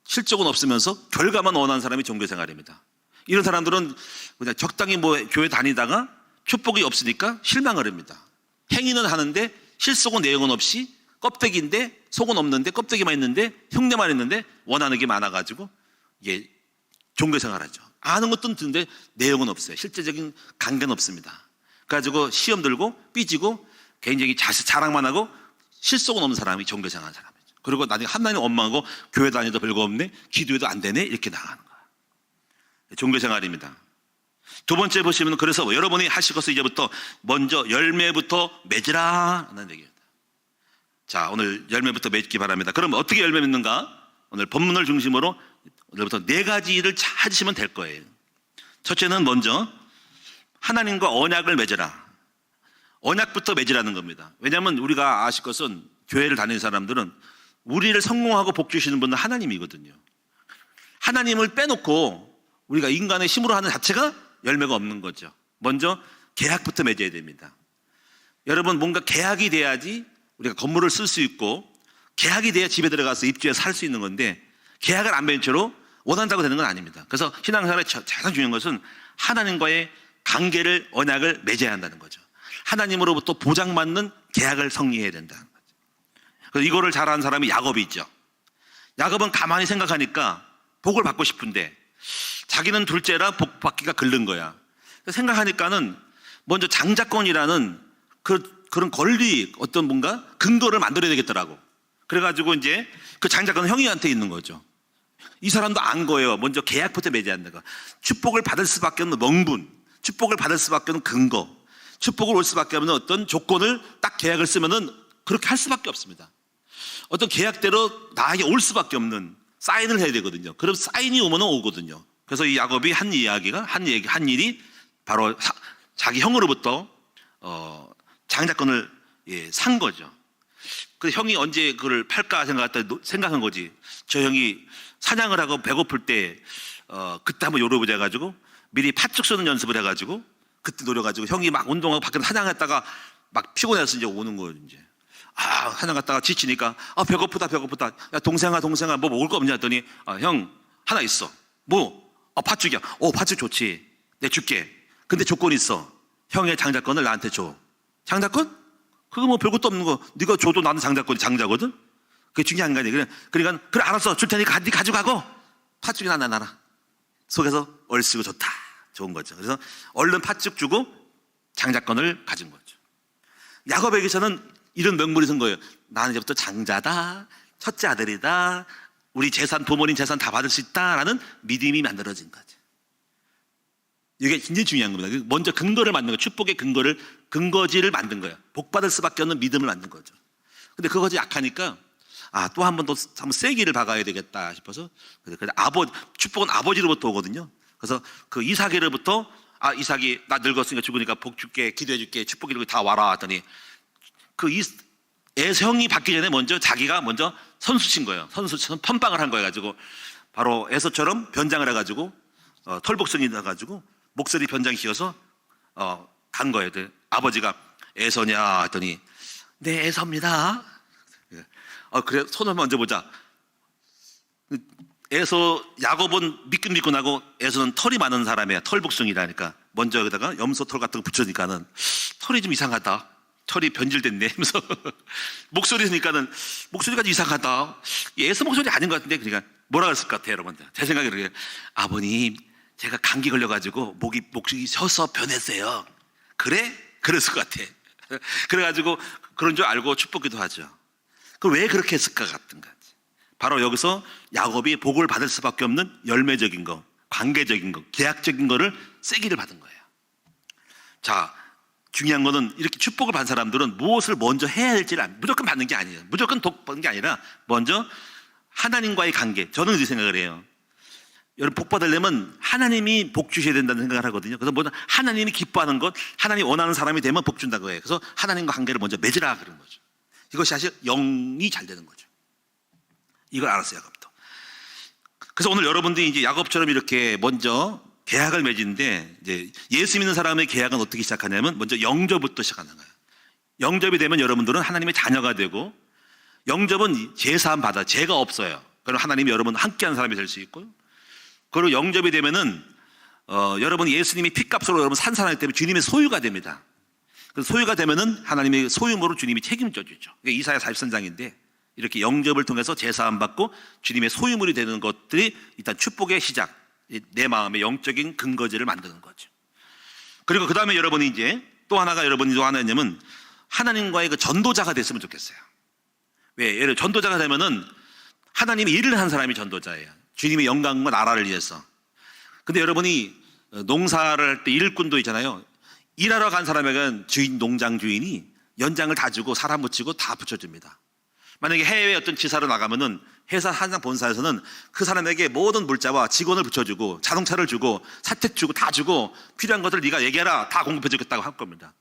[SPEAKER 1] 실적은 없으면서 결과만 원하는 사람이 종교생활입니다. 이런 사람들은 그냥 적당히 뭐 교회 다니다가 축복이 없으니까 실망을 합니다. 행위는 하는데 실속은 내용은 없이 껍데기인데 속은 없는데 껍데기만 있는데 흉내만 있는데 원하는 게 많아가지고 이게 종교생활하죠. 아는 것도 듣는데 내용은 없어요. 실제적인 관계는 없습니다. 그래가지고 시험 들고 삐지고 굉장히 자랑만 하고 실속은 없는 사람이 종교생활하는 사람이죠. 그리고 나중에 하나님 원망하고 교회 다니도 별거 없네, 기도해도 안 되네, 이렇게 나가는 거예요. 종교생활입니다. 두 번째 보시면 그래서 여러분이 하실 것은 이제부터 먼저 열매부터 맺으라 하는 얘기입니다. 자, 오늘 열매부터 맺기 바랍니다. 그럼 어떻게 열매 맺는가? 오늘 본문을 중심으로 오늘부터 네 가지를 찾으시면 될 거예요. 첫째는 먼저 하나님과 언약을 맺으라. 언약부터 맺으라는 겁니다. 왜냐하면 우리가 아실 것은 교회를 다니는 사람들은 우리를 성공하고 복 주시는 분은 하나님이거든요. 하나님을 빼놓고 우리가 인간의 힘으로 하는 자체가 열매가 없는 거죠. 먼저 계약부터 맺어야 됩니다. 여러분, 뭔가 계약이 돼야지 우리가 건물을 쓸 수 있고 계약이 돼야 집에 들어가서 입주해서 살 수 있는 건데 계약을 안 맺은 채로 원한다고 되는 건 아닙니다. 그래서 신앙생활에 가장 중요한 것은 하나님과의 관계를, 언약을 맺어야 한다는 거죠. 하나님으로부터 보장받는 계약을 성립해야 된다는 거죠. 그래서 이거를 잘하는 사람이 야곱이 있죠. 야곱은 가만히 생각하니까 복을 받고 싶은데 자기는 둘째라 복 받기가 글른 거야. 생각하니까는 먼저 장자권이라는 그런 권리, 어떤 뭔가 근거를 만들어야 되겠더라고. 그래가지고 이제 그 장자권은 형이한테 있는 거죠. 이 사람도 안 거예요. 먼저 계약부터 맺어야 한다. 축복을 받을 수밖에 없는 명분, 축복을 받을 수밖에 없는 근거, 축복을 올 수밖에 없는 어떤 조건을 딱 계약을 쓰면은 그렇게 할 수밖에 없습니다. 어떤 계약대로 나에게 올 수밖에 없는 사인을 해야 되거든요. 그럼 사인이 오면 오거든요. 그래서 이 야곱이 한 일이 바로 자기 형으로부터 장자권을 산 거죠. 그 형이 언제 그걸 팔까 생각한 거지. 저 형이 사냥을 하고 배고플 때 그때 한번 요로보자 해가지고 미리 팥죽 쏘는 연습을 해가지고 그때 노려가지고 형이 막 운동하고 밖에서 사냥했다가 막 피곤해서 이제 오는 거예요. 이제 사냥 갔다가 지치니까 배고프다. 야 동생아 뭐 먹을 거 없냐 했더니 형 하나 있어. 뭐? 팥죽이야. 팥죽 좋지. 내 줄게. 근데 조건이 있어. 형의 장자권을 나한테 줘. 장자권? 그거 뭐 별것도 없는 거. 네가 줘도 나는 장자거든. 그게 중요한 거 아니야. 그러니까 그래 알았어. 줄 테니까 네 가져가고 팥죽이나 나라. 속에서 얼씨구 좋다. 좋은 거죠. 그래서 얼른 팥죽 주고 장자권을 가진 거죠. 야곱에게서는 이런 명분이 선 거예요. 나는 이제부터 장자다. 첫째 아들이다. 우리 재산, 부모님 재산 다 받을 수 있다라는 믿음이 만들어진 거죠. 이게 굉장히 중요한 겁니다. 먼저 근거를 만든 거예요. 축복의 근거지를 만든 거예요. 복 받을 수밖에 없는 믿음을 만든 거죠. 근데 그것이 약하니까 또 한 번 더 한번 세기를 박아야 되겠다 싶어서 축복은 아버지로부터 오거든요. 그래서 그 이삭에게로부터 이삭이 나 늙었으니까 죽으니까 복 줄게, 기도해 줄게, 축복 이런 거 다 와라 하더니 그 에서형이 받기 전에 먼저 자기가 먼저 선수 친 거예요. 선빵을 한 거예요. 가지고 바로 에서처럼 변장을 해가지고 털복선이 나가지고 목소리 변장시켜서 간 거예요. 아버지가 에서냐 했더니 네 에서입니다. 그래 손을 먼저 보자. 에서 야곱은 미끈미끈하고 에서는 털이 많은 사람이야. 털복숭이라니까 먼저 여기다가 염소털 같은 거 붙여니까는 털이 좀 이상하다. 털이 변질됐네 하면서 목소리 들으니까는 목소리가 이상하다. 에서 목소리 아닌 것 같은데 그러니까 뭐라 그랬을 것 같아요, 여러분들. 제 생각에 그래요. 아버님 제가 감기 걸려가지고 목이 쉬어서 변했어요. 그래? 그랬을 것 같아. 그래가지고 그런 줄 알고 축복기도 하죠. 그 왜 그렇게 했을 것 같은가? 바로 여기서 야곱이 복을 받을 수밖에 없는 열매적인 거, 관계적인 거, 계약적인 거를 세기를 받은 거예요. 자, 중요한 거는 이렇게 축복을 받은 사람들은 무엇을 먼저 해야 될지를 무조건 받는 게 아니에요. 무조건 복 받는 게 아니라 먼저 하나님과의 관계. 저는 이렇게 생각을 해요. 여러분 복 받으려면 하나님이 복 주셔야 된다는 생각을 하거든요. 그래서 먼저 하나님이 기뻐하는 것, 하나님이 원하는 사람이 되면 복 준다고 해요. 그래서 하나님과 관계를 먼저 맺으라 그런 거죠. 이것이 사실 영이 잘 되는 거죠. 이걸 알았어요, 야곱도. 그래서 오늘 여러분들이 이제 야곱처럼 이렇게 먼저 계약을 맺는데 이제 예수 믿는 사람의 계약은 어떻게 시작하냐면 먼저 영접부터 시작하는 거예요. 영접이 되면 여러분들은 하나님의 자녀가 되고 영접은 제사함 받아 죄가 없어요. 그럼 하나님이 여러분 함께하는 사람이 될 수 있고요. 그리고 영접이 되면은 여러분 예수님이 핏값으로 여러분 산 사람이기 때문에 주님의 소유가 됩니다. 그래서 소유가 되면은 하나님의 소유물로 주님이 책임져 주죠. 이사야 43장인데 이렇게 영접을 통해서 제사함 받고 주님의 소유물이 되는 것들이 일단 축복의 시작, 내 마음의 영적인 근거지를 만드는 거죠. 그리고 그 다음에 여러분이 이제 또 하나가 여러분이 또 하나 있냐면 하나님과의 그 전도자가 됐으면 좋겠어요. 왜? 예를 전도자가 되면은 하나님이 일을 한 사람이 전도자예요. 주님의 영광과 나라를 위해서. 근데 여러분이 농사를 할 때 일꾼도 있잖아요. 일하러 간 사람에게는 농장 주인이 연장을 다 주고 사람 붙이고 다 붙여줍니다. 만약에 해외에 어떤 지사로 나가면은 회사 한상 본사에서는 그 사람에게 모든 물자와 직원을 붙여주고 자동차를 주고 사택 주고 다 주고 필요한 것들 네가 얘기해라 다 공급해 주겠다고 할 겁니다.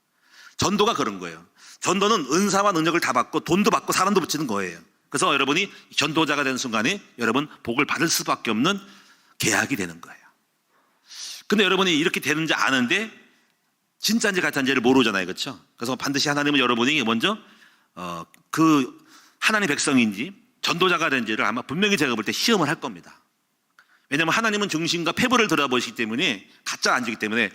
[SPEAKER 1] 전도가 그런 거예요. 전도는 은사와 능력을 다 받고 돈도 받고 사람도 붙이는 거예요. 그래서 여러분이 전도자가 되는 순간에 여러분 복을 받을 수밖에 없는 계약이 되는 거예요. 근데 여러분이 이렇게 되는지 아는데 진짜인지 가짜인지를 모르잖아요. 그렇죠? 그래서 반드시 하나님은 여러분이 먼저 그 하나님의 백성인지 전도자가 된지를 아마 분명히 제가 볼 때 시험을 할 겁니다. 왜냐하면 하나님은 중심과 패브를 들여다보시기 때문에 가짜가 안 주기 때문에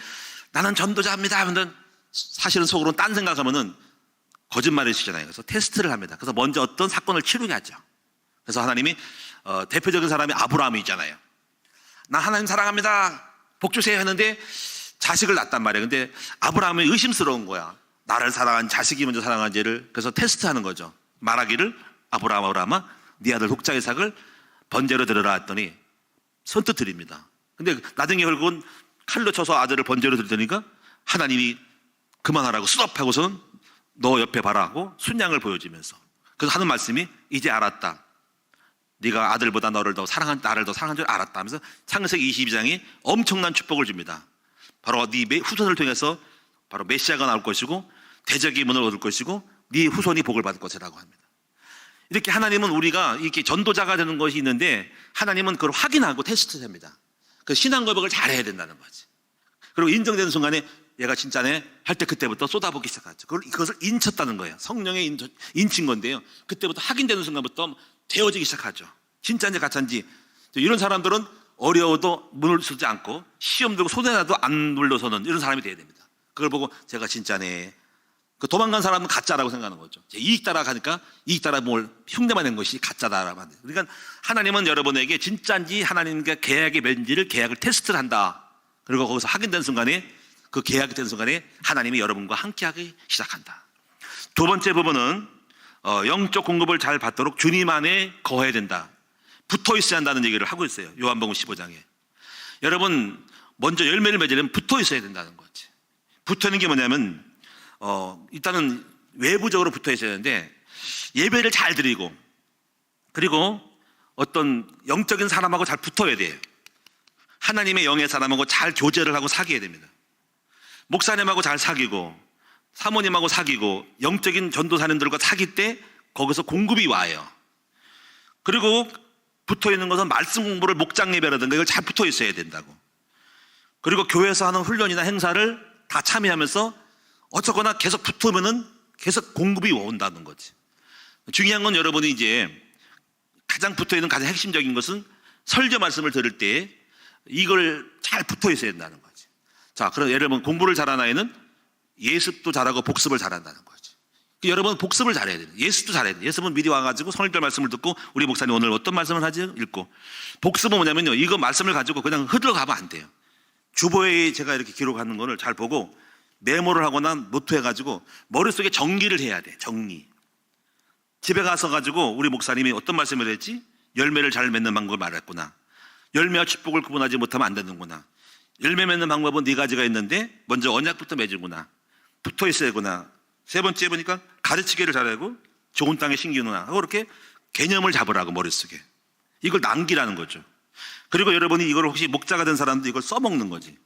[SPEAKER 1] 나는 전도자입니다 하면 사실은 속으로는 딴 생각하면은 거짓말을 시잖아요. 그래서 테스트를 합니다. 그래서 먼저 어떤 사건을 치르게 하죠. 그래서 하나님이 대표적인 사람이 아브라함이 있잖아요. 나 하나님 사랑합니다. 복 주세요 했는데 자식을 낳았단 말이에요. 근데 아브라함이 의심스러운 거야. 나를 사랑한 자식이 먼저 사랑한지를. 그래서 테스트하는 거죠. 말하기를 아브라함아 네 아들 독자 이삭을 번제로 드려라 했더니 선뜻 드립니다. 근데 나중에 결국은 칼로 쳐서 아들을 번제로 드리니까 하나님이 그만하라고 스톱하고서는 너 옆에 봐라 하고 순양을 보여주면서 그래서 하는 말씀이 이제 알았다. 네가 아들보다 나를 더 사랑한 줄 알았다 하면서 창세기 22장이 엄청난 축복을 줍니다. 바로 네 후손을 통해서 바로 메시아가 나올 것이고 대적의 문을 얻을 것이고 네 후손이 복을 받을 것이라고 합니다. 이렇게 하나님은 우리가 이렇게 전도자가 되는 것이 있는데 하나님은 그걸 확인하고 테스트합니다. 그 신앙 고백을 잘해야 된다는 거지. 그리고 인정되는 순간에 얘가 진짜네 할 때 그때부터 쏟아붓기 시작하죠. 그것을 인쳤다는 거예요. 성령의 인친 건데요. 그때부터 확인되는 순간부터 되어지기 시작하죠. 진짜인지 가짜인지. 이런 사람들은 어려워도 문을 쓰지 않고 시험 들고 손해나도 안 물러서는 이런 사람이 돼야 됩니다. 그걸 보고 제가 진짜네. 그 도망간 사람은 가짜라고 생각하는 거죠. 이익 따라가니까 이익 따라 뭘 흉내만 낸 것이 가짜다라고 합니다. 그러니까 하나님은 여러분에게 진짜인지 하나님과 계약이 맺은지를 계약을 테스트를 한다. 그리고 거기서 확인된 순간에 그 계약이 된 순간에 하나님이 여러분과 함께하기 시작한다. 두 번째 부분은 영적 공급을 잘 받도록 주님 안에 거해야 된다. 붙어 있어야 한다는 얘기를 하고 있어요. 요한복음 15장에. 여러분 먼저 열매를 맺으려면 붙어 있어야 된다는 거지. 붙어 있는 게 뭐냐면 일단은 외부적으로 붙어 있어야 되는데 예배를 잘 드리고 그리고 어떤 영적인 사람하고 잘 붙어야 돼요. 하나님의 영의 사람하고 잘 교제를 하고 사귀어야 됩니다. 목사님하고 잘 사귀고 사모님하고 사귀고 영적인 전도사님들과 사귈 때 거기서 공급이 와요. 그리고 붙어 있는 것은 말씀 공부를 목장 예배라든가 이걸 잘 붙어 있어야 된다고. 그리고 교회에서 하는 훈련이나 행사를 다 참여하면서 어쩌거나 계속 붙으면은 계속 공급이 온다는 거지. 중요한 건 여러분이 이제 가장 붙어 있는 가장 핵심적인 것은 설교 말씀을 들을 때 이걸 잘 붙어 있어야 된다는 거지. 자, 그럼 예를 들면 공부를 잘하는 아이는 예습도 잘하고 복습을 잘한다는 거지. 여러분 복습을 잘해야 돼요. 예습도 잘해야 돼요. 예습은 미리 와가지고 성일절 말씀을 듣고 우리 목사님 오늘 어떤 말씀을 하지? 읽고. 복습은 뭐냐면요, 이거 말씀을 가지고 그냥 흐들어가면 안 돼요. 주보에 제가 이렇게 기록하는 거를 잘 보고 메모를 하거나 노트해가지고 머릿속에 정리를 해야 돼. 정리. 집에 가서 가지고 우리 목사님이 어떤 말씀을 했지? 열매를 잘 맺는 방법을 말했구나. 열매와 축복을 구분하지 못하면 안 되는구나. 열매 맺는 방법은 네 가지가 있는데 먼저 언약부터 맺으구나. 붙어 있어야 되구나. 세 번째 보니까 가르치기를 잘하고 좋은 땅에 심기누나 하고 이렇게 개념을 잡으라고 머릿속에. 이걸 남기라는 거죠. 그리고 여러분이 이걸 혹시 목자가 된 사람도 이걸 써먹는 거지.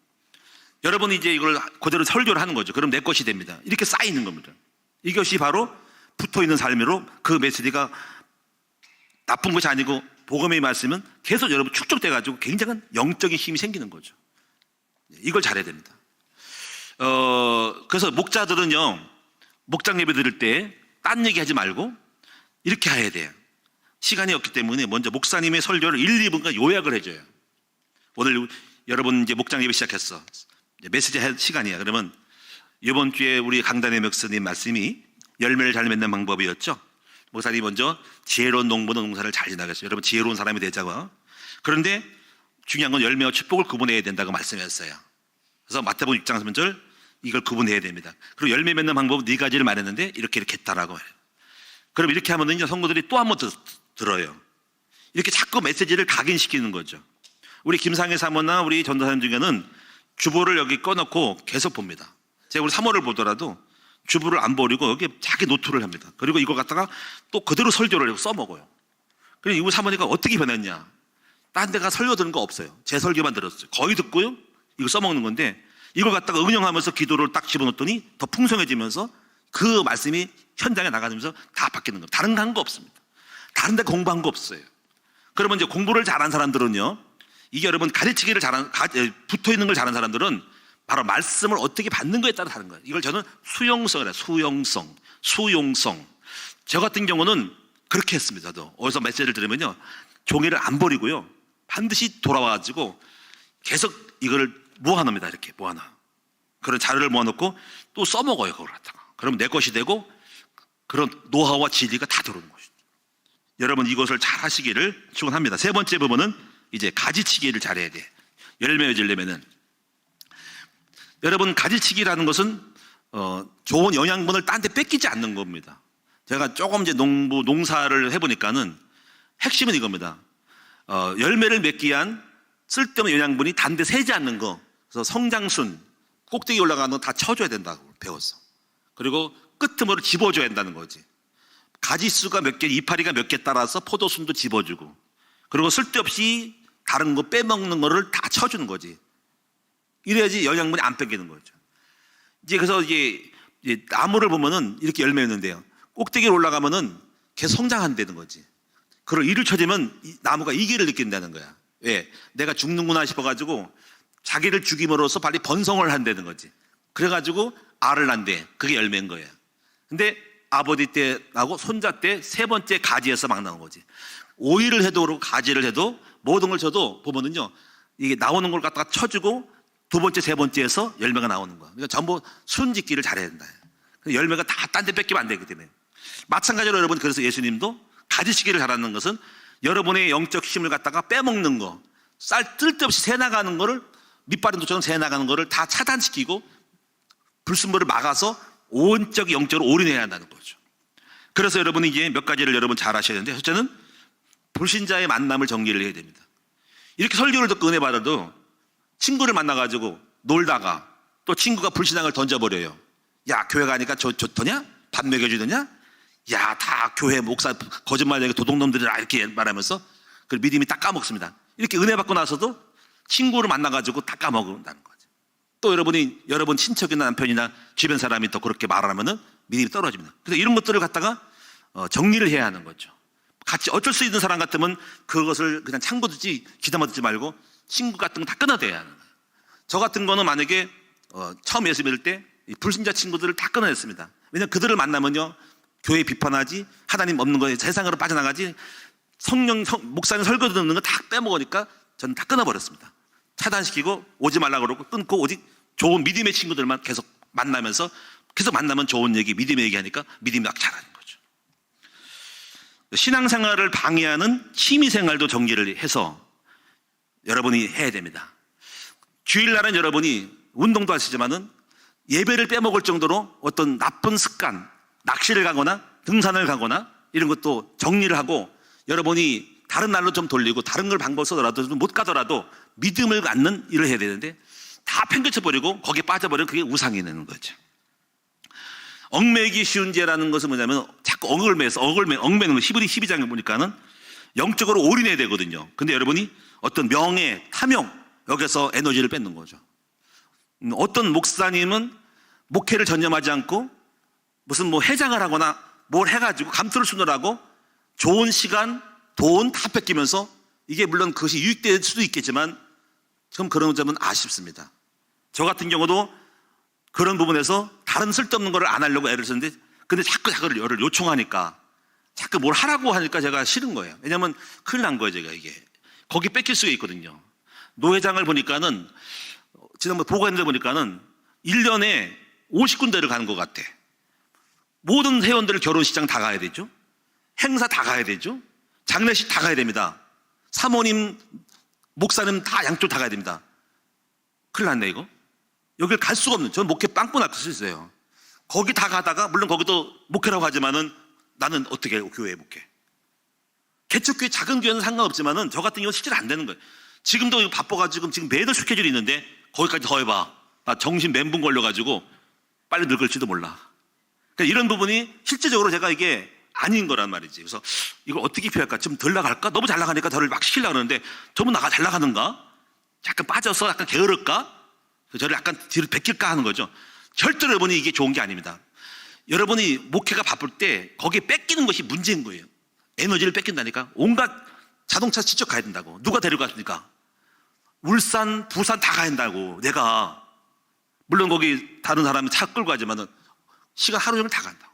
[SPEAKER 1] 여러분이 이제 이걸 그대로 설교를 하는 거죠. 그럼 내 것이 됩니다. 이렇게 쌓이는 겁니다. 이것이 바로 붙어 있는 삶으로 그 메시지가 나쁜 것이 아니고 복음의 말씀은 계속 여러분 축적돼 가지고 굉장한 영적인 힘이 생기는 거죠. 이걸 잘해야 됩니다. 그래서 목자들은요, 목장 예배 드릴 때 딴 얘기 하지 말고 이렇게 해야 돼요. 시간이 없기 때문에 먼저 목사님의 설교를 1, 2분간 요약을 해줘요. 오늘 여러분 이제 목장 예배 시작했어. 메시지 할 시간이야. 그러면 이번 주에 우리 강단의 목사님 말씀이 열매를 잘 맺는 방법이었죠. 목사님이 먼저 지혜로운 농부는 농사를 잘 지나겠어요. 여러분 지혜로운 사람이 되자고. 그런데 중요한 건 열매와 축복을 구분해야 된다고 말씀했어요. 그래서 마태복음 6장 3절 이걸 구분해야 됩니다. 그리고 열매 맺는 방법은 네 가지를 말했는데 이렇게 했다라고 해요. 그럼 이렇게 하면은 성도들이 또 한 번 들어요. 이렇게 자꾸 메시지를 각인시키는 거죠. 우리 김상희 사모나 우리 전도사님 중에는 주보를 여기 꺼놓고 계속 봅니다. 제가 우리 사모를 보더라도 주보를 안 버리고 여기 자기 노트를 합니다. 그리고 이걸 갖다가 또 그대로 설교를 써먹어요. 그리고 이거 사모니까 어떻게 변했냐? 딴 데가 설교 들은 거 없어요. 제 설교만 들었어요. 거의 듣고요. 이거 써먹는 건데 이걸 갖다가 응용하면서 기도를 딱 집어넣었더니 더 풍성해지면서 그 말씀이 현장에 나가면서 다 바뀌는 겁니다. 다른 거 한 거 없습니다. 다른 데 공부한 거 없어요. 그러면 이제 공부를 잘한 사람들은요, 이게 여러분 가르치기를 잘한, 붙어 있는 걸 잘한 사람들은 바로 말씀을 어떻게 받는 거에 따라 다른 거예요. 이걸 저는 수용성이라 수용성. 저 같은 경우는 그렇게 했습니다. 저도 어디서 메시지를 들으면요, 종이를 안 버리고요, 반드시 돌아와가지고 계속 이거를 모아놓습니다. 이렇게 모아놔. 그런 자료를 모아놓고 또 써먹어요. 그걸 갖다가. 그럼 내 것이 되고 그런 노하우와 진리가 다 들어오는 것이죠. 여러분 이것을 잘 하시기를 축원합니다. 세 번째 부분은 이제 가지치기를 잘해야 돼. 열매 맺으려면은. 여러분 가지치기라는 것은 좋은 영양분을 딴 데 뺏기지 않는 겁니다. 제가 조금 이제 농사를 해보니까는 핵심은 이겁니다. 열매를 맺기 위한 쓸데없는 영양분이 단 데 새지 않는 거. 그래서 성장순, 꼭대기 올라가는 거 다 쳐줘야 된다고 배웠어. 그리고 끄트머리 집어줘야 한다는 거지. 가지수가 몇 개, 이파리가 몇 개 따라서 포도순도 집어주고, 그리고 쓸데없이 다른 거 빼먹는 거를 다 쳐주는 거지. 이래야지 영양분이 안 뺏기는 거죠. 이제 그래서 이제 나무를 보면은 이렇게 열매 있는데요, 꼭대기로 올라가면은 계속 성장한다는 거지. 그걸 이를 쳐주면 나무가 이기를 느낀다는 거야. 왜? 내가 죽는구나 싶어가지고 자기를 죽임으로써 빨리 번성을 한다는 거지. 그래가지고 알을 낳는데 그게 열매인 거예요. 근데 아버지 때 나고 손자 때 세 번째 가지에서 막 나온 거지. 오이를 해도 그렇고 가지를 해도 모든 걸 쳐도 보면은요, 이게 나오는 걸 갖다가 쳐주고 두 번째, 세 번째에서 열매가 나오는 거야. 그러니까 전부 순짓기를 잘해야 된다. 열매가 다 딴 데 뺏기면 안 되기 때문에. 마찬가지로 여러분, 그래서 예수님도 가지치기를 잘하는 것은 여러분의 영적 힘을 갖다가 빼먹는 거, 쓸데없이 새나가는 거를, 밑바른 도처럼 새나가는 거를 다 차단시키고 불순물을 막아서 온적 영적으로 올인해야 한다는 거죠. 그래서 여러분이 이제 몇 가지를 여러분 잘 하셔야 되는데, 첫째는 불신자의 만남을 정리를 해야 됩니다. 이렇게 설교를 듣고 은혜 받아도 친구를 만나가지고 놀다가 또 친구가 불신앙을 던져버려요. 야, 교회 가니까 좋더냐? 밥 먹여주더냐? 야, 다 교회 목사 거짓말 얘기 도둑놈들이라 이렇게 말하면서 그 믿음이 딱 까먹습니다. 이렇게 은혜 받고 나서도 친구를 만나가지고 다 까먹는다는 거죠. 또 여러분 친척이나 남편이나 주변 사람이 또 그렇게 말하면은 믿음이 떨어집니다. 그래서 이런 것들을 갖다가 정리를 해야 하는 거죠. 같이 어쩔 수 있는 사람 같으면 그것을 그냥 참고 듣지 귀담아 듣지 말고 친구 같은 거 다 끊어내야 하는 거예요. 저 같은 거는 만약에 처음 예수 믿을 때 불신자 친구들을 다 끊어냈습니다. 왜냐하면 그들을 만나면요 교회 비판하지, 하나님 없는 거에 세상으로 빠져나가지, 목사님 설교 듣는 거 다 빼먹으니까 저는 다 끊어버렸습니다. 차단시키고 오지 말라고 그러고 끊고 오직 좋은 믿음의 친구들만 계속 만나면서 계속 만나면 좋은 얘기, 믿음의 얘기 하니까 믿음이 막 자라는 거죠. 신앙생활을 방해하는 취미생활도 정리를 해서 여러분이 해야 됩니다. 주일날은 여러분이 운동도 하시지만은 예배를 빼먹을 정도로 어떤 나쁜 습관, 낚시를 가거나 등산을 가거나 이런 것도 정리를 하고 여러분이 다른 날로 좀 돌리고 다른 걸 방법 써더라도 못 가더라도 믿음을 갖는 일을 해야 되는데 다 팽개쳐버리고 거기에 빠져버리면 그게 우상이 되는 거죠. 얽매이기 쉬운 죄라는 것은 뭐냐면 자꾸 얽매는 거. 히브리 12장에 보니까는 영적으로 올인해야 되거든요. 근데 여러분이 어떤 명예, 탐욕 여기서 에너지를 뺏는 거죠. 어떤 목사님은 목회를 전념하지 않고 무슨 뭐 해장을 하거나 뭘 해가지고 감투를 수놓으라고 좋은 시간, 돈 다 뺏기면서 이게 물론 그것이 유익될 수도 있겠지만 좀 그런 점은 아쉽습니다. 저 같은 경우도 그런 부분에서 다른 쓸데없는 거를 안 하려고 애를 썼는데 근데 자꾸 저를 요청하니까 자꾸 뭘 하라고 하니까 제가 싫은 거예요. 왜냐하면 큰일 난 거예요, 제가 이게. 거기 뺏길 수가 있거든요. 노회장을 보니까는 지난번 보고했는데 보니까는 1년에 50군데를 가는 것 같아. 모든 회원들 결혼식장 다 가야 되죠. 행사 다 가야 되죠. 장례식 다 가야 됩니다. 사모님, 목사님 다 양쪽 다 가야 됩니다. 큰일 났네 이거. 여길 갈 수가 없는, 저는 목회 빵꾸 날 수 있어요. 거기 다 가다가 물론 거기도 목회라고 하지만은 나는 어떻게 해요, 교회에 목회. 개척교회 작은 교회는 상관없지만은 저 같은 경우는 실제로 안 되는 거예요. 지금도 바빠가지고 지금 매달 스케줄이 있는데 거기까지 더 해봐. 나 정신 멘붕 걸려가지고 빨리 늙을지도 몰라. 그러니까 이런 부분이 실제적으로 제가 이게 아닌 거란 말이지. 그래서 이걸 어떻게 피할까? 좀 덜 나갈까? 너무 잘 나가니까 저를 막 시키려고 하는데 저분 잘 나가는가? 약간 빠져서 약간 게으를까? 저를 약간 뒤로 베낄까 하는 거죠. 절대로 여러분이 이게 좋은 게 아닙니다. 여러분이 목회가 바쁠 때 거기에 뺏기는 것이 문제인 거예요. 에너지를 뺏긴다니까. 온갖 자동차 직접 가야 된다고. 누가 데려갔습니까? 울산, 부산 다 가야 된다고. 내가 물론 거기 다른 사람이 차 끌고 가지만은 시간 하루 종일 다 간다고.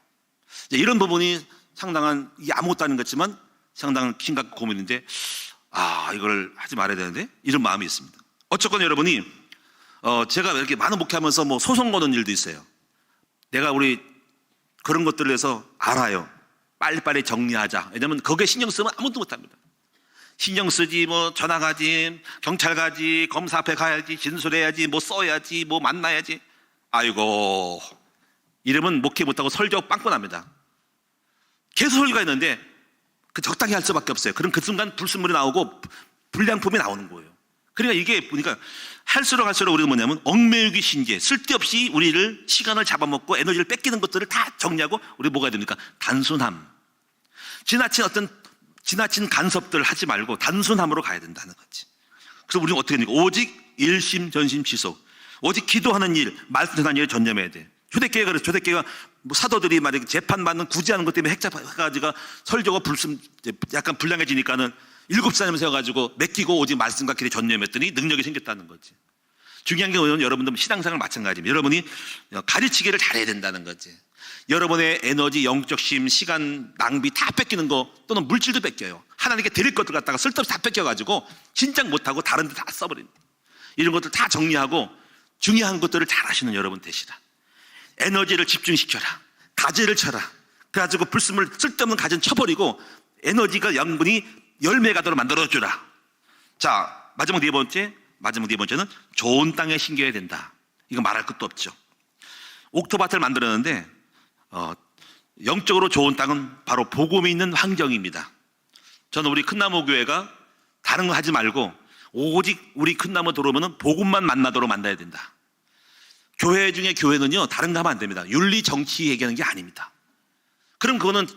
[SPEAKER 1] 이런 부분이 상당한, 이게 아무것도 아닌 것 같지만 상당한 심각한 고민인데 이걸 하지 말아야 되는데 이런 마음이 있습니다. 어쨌건 여러분이 제가 이렇게 많은 목회하면서 뭐 소송 거는 일도 있어요. 내가 우리 그런 것들을 해서 알아요. 빨리빨리 정리하자. 왜냐면 거기에 신경 쓰면 아무것도 못합니다. 신경 쓰지, 뭐 전화 가지, 경찰 가지, 검사 앞에 가야지, 진술해야지, 뭐 써야지, 뭐 만나야지. 아이고, 이러면 목회 못하고 설교 빵꾸 납니다. 계속 설교가 있는데 그 적당히 할 수밖에 없어요. 그럼 그 순간 불순물이 나오고 불량품이 나오는 거예요. 그러니까 이게 보니까 할수록 우리는 뭐냐면 얽매이기 신재, 쓸데없이 우리를 시간을 잡아먹고 에너지를 뺏기는 것들을 다 정리하고 우리 뭐가 됩니까? 단순함. 지나친 간섭들 하지 말고 단순함으로 가야 된다는 거지. 그래서 우리는 어떻게 됩니까? 오직 일심 전심 지속. 오직 기도하는 일, 말씀 전하는 일에 전념해야 돼. 초대교회가 그래서 초대교회가 뭐 사도들이 만약에 재판받는 구제하는 것 때문에 핵잡아가지고 설교가 약간 불량해지니까는 7사람 세워가지고 맡기고 오직 말씀과 길에 전념했더니 능력이 생겼다는 거지. 중요한 게 뭐냐면 여러분들 신앙생활 마찬가지입니다. 여러분이 가르치기를 잘해야 된다는 거지. 여러분의 에너지, 영적 심, 시간, 낭비 다 뺏기는 거 또는 물질도 뺏겨요. 하나님께 드릴 것들 갖다가 쓸데없이 다 뺏겨가지고 신장 못하고 다른 데 다 써버립니다. 이런 것들 다 정리하고 중요한 것들을 잘 하시는 여러분 되시라. 에너지를 집중시켜라. 가지를 쳐라. 그래가지고 불순물 쓸데없는 가지는 쳐버리고 에너지가 양분이 열매 가도록 만들어주라. 자, 마지막 네 번째는 좋은 땅에 심겨야 된다. 이거 말할 것도 없죠. 옥토밭을 만들었는데 영적으로 좋은 땅은 바로 복음이 있는 환경입니다. 저는 우리 큰나무 교회가 다른 거 하지 말고 오직 우리 큰나무 들어오면 복음만 만나도록 만나야 된다. 교회 중에 교회는요 다른 거 하면 안 됩니다. 윤리 정치 얘기하는 게 아닙니다. 그럼 그거는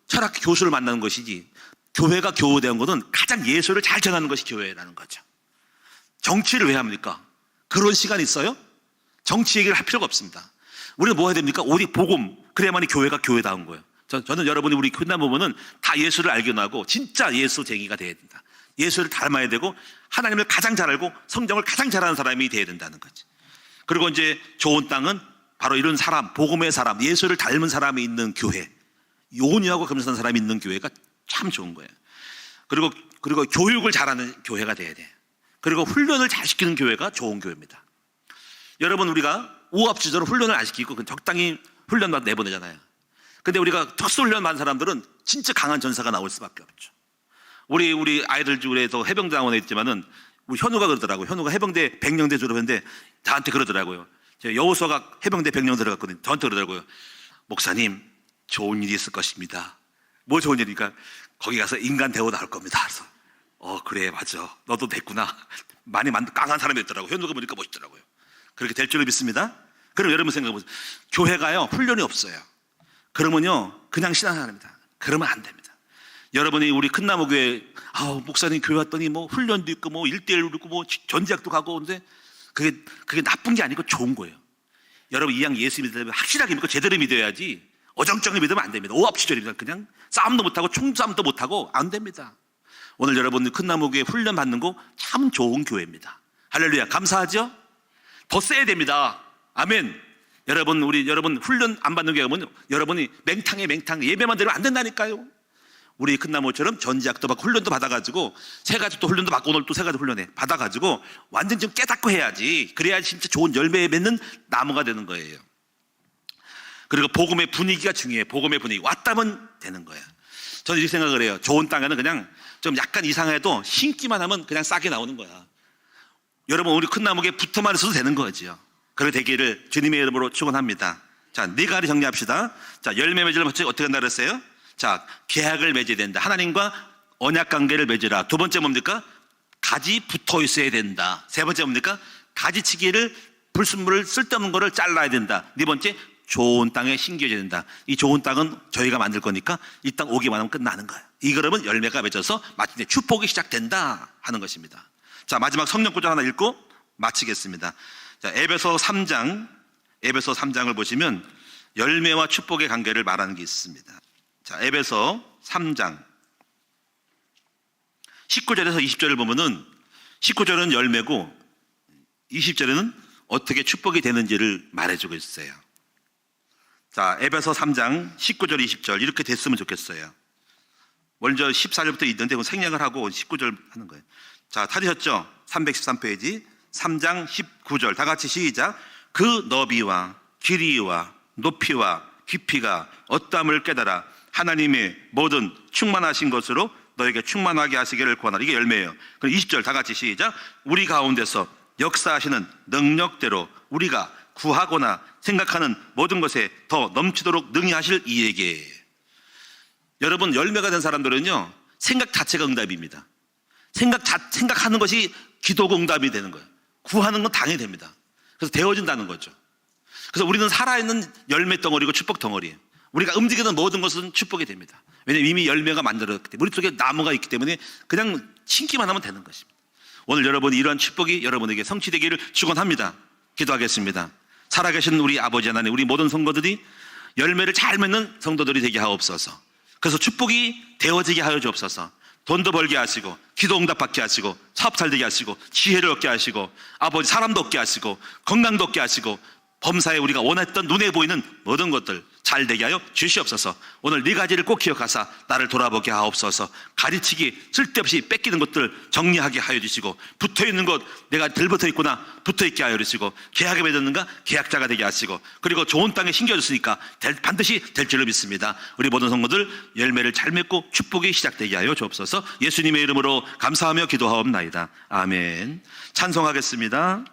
[SPEAKER 1] 철학 교수를 만나는 것이지, 교회가 교우되는 것은 가장 예수를 잘 전하는 것이 교회라는 거죠. 정치를 왜 합니까? 그런 시간이 있어요? 정치 얘기를 할 필요가 없습니다. 우리는 뭐 해야 됩니까? 오직 복음, 그래야만이 교회가 교회다운 거예요. 저는 여러분이 우리 끝나면 보면은 다 예수를 알견하고 진짜 예수쟁이가 돼야 된다. 예수를 닮아야 되고 하나님을 가장 잘 알고 성경을 가장 잘하는 사람이 돼야 된다는 거지. 그리고 이제 좋은 땅은 바로 이런 사람, 복음의 사람, 예수를 닮은 사람이 있는 교회, 온유하고 겸손한 사람이 있는 교회가 참 좋은 거예요. 그리고 교육을 잘하는 교회가 돼야 돼. 그리고 훈련을 잘 시키는 교회가 좋은 교회입니다. 여러분, 우리가 우합지졸은 훈련을 안 시키고 적당히 훈련만 내보내잖아요. 근데 우리가 특수훈련 받은 사람들은 진짜 강한 전사가 나올 수밖에 없죠. 우리 아이들 중에서 해병대 당원에 있지만은 우리 현우가 그러더라고요. 현우가 해병대 백령대 졸업했는데 저한테 그러더라고요. 제가 여호수아가 해병대 백령 들어갔거든요. 저한테 그러더라고요. 목사님, 좋은 일이 있을 것입니다. 뭐 좋은 일이니까 거기 가서 인간 대우 나올 겁니다. 그래서 그래, 맞아. 너도 됐구나. 많이 강한 사람이 있더라고요. 현우가 보니까 멋있더라고요. 그렇게 될 줄로 믿습니다. 그럼 여러분 생각해보세요. 교회가요, 훈련이 없어요. 그러면요, 그냥 신앙합니다. 그러면 안 됩니다. 여러분이 우리 큰나무교회, 목사님 교회 왔더니 뭐 훈련도 있고 뭐 1대1도 있고 뭐 전지학도 가고, 근데 그게 나쁜 게 아니고 좋은 거예요. 여러분, 이왕 예수 믿으려면 확실하게 믿고 제대로 믿어야지 어정쩡히 믿으면 안 됩니다. 오합지졸입니다. 그냥 싸움도 못하고 총싸움도 못하고 안 됩니다. 오늘 여러분 큰나무교회 훈련 받는 거 참 좋은 교회입니다. 할렐루야, 감사하죠? 더 세야 됩니다. 아멘. 여러분 훈련 안 받는 교회 가면 여러분이 맹탕 예배만 들으면 안 된다니까요. 우리 큰나무처럼 전지학도 받고 훈련도 받아가지고 세 가지 또 훈련도 받고 오늘 또 세 가지 훈련해 받아가지고 완전 좀 깨닫고 해야지. 그래야 진짜 좋은 열매 맺는 나무가 되는 거예요. 그리고 복음의 분위기가 중요해요. 복음의 분위기 왔다면 되는 거예요. 저는 이렇게 생각을 해요. 좋은 땅에는 그냥 좀 약간 이상해도 심기만 하면 그냥 싹이 나오는 거야. 여러분, 우리 큰나무에 붙어만 있어도 되는 거지요. 그렇게 되기를 주님의 이름으로 축원합니다. 자, 네 가지 정리합시다. 자, 열매 맺으려면 어떻게 한다 그랬어요? 자, 계약을 맺어야 된다. 하나님과 언약 관계를 맺으라. 두 번째 뭡니까? 가지 붙어 있어야 된다. 세 번째 뭡니까? 가지치기를 불순물을 쓸데없는 거를 잘라야 된다. 네 번째, 좋은 땅에 심겨져야 된다. 이 좋은 땅은 저희가 만들 거니까 이 땅 오기만 하면 끝나는 거예요. 이 그러면 열매가 맺어서 마침내 축복이 시작된다 하는 것입니다. 자, 마지막 성령 구절 하나 읽고 마치겠습니다. 자, 에베소 3장을 보시면 열매와 축복의 관계를 말하는 게 있습니다. 자, 에베소 3장 19절에서 20절을 보면은 19절은 열매고 20절에는 어떻게 축복이 되는지를 말해주고 있어요. 자, 에베소 3장 19절 20절 이렇게 됐으면 좋겠어요. 먼저 14절부터 있는데 생략을 하고 19절 하는 거예요. 자, 찾으셨죠? 313페이지 3장 19절 다 같이 시작. 그 너비와 길이와 높이와 깊이가 어떠함을 깨달아 하나님의 모든 충만하신 것으로 너에게 충만하게 하시기를 구하노라. 이게 열매예요. 그럼 20절 다 같이 시작. 우리 가운데서 역사하시는 능력대로 우리가 구하거나 생각하는 모든 것에 더 넘치도록 능히 하실 이에게. 여러분, 열매가 된 사람들은요, 생각 자체가 응답입니다. 생각하는 것이 기도가 응답이 되는 거예요. 구하는 건 당연히 됩니다. 그래서 되어진다는 거죠. 그래서 우리는 살아있는 열매 덩어리고 축복 덩어리예요. 우리가 움직이는 모든 것은 축복이 됩니다. 왜냐하면 이미 열매가 만들어졌기 때문에 우리 속에 나무가 있기 때문에 그냥 심기만 하면 되는 것입니다. 오늘 여러분이 이러한 축복이 여러분에게 성취되기를 축원합니다. 기도하겠습니다. 살아계신 우리 아버지 하나님, 우리 모든 성도들이 열매를 잘 맺는 성도들이 되게 하옵소서. 그래서 축복이 되어지게 하여 주옵소서. 돈도 벌게 하시고 기도 응답받게 하시고 사업 잘 되게 하시고 지혜를 얻게 하시고 아버지 사람도 얻게 하시고 건강도 얻게 하시고 범사에 우리가 원했던 눈에 보이는 모든 것들 잘 되게 하여 주시옵소서. 오늘 네 가지를 꼭 기억하사 나를 돌아보게 하옵소서. 가르치기 쓸데없이 뺏기는 것들 정리하게 하여 주시고 붙어있는 것 내가 들붙어 있구나 붙어있게 하여 주시고 계약에 맺었는가 계약자가 되게 하시고 그리고 좋은 땅에 심겨졌으니까 반드시 될 줄로 믿습니다. 우리 모든 성도들 열매를 잘 맺고 축복이 시작되게 하여 주옵소서. 예수님의 이름으로 감사하며 기도하옵나이다. 아멘. 찬송하겠습니다.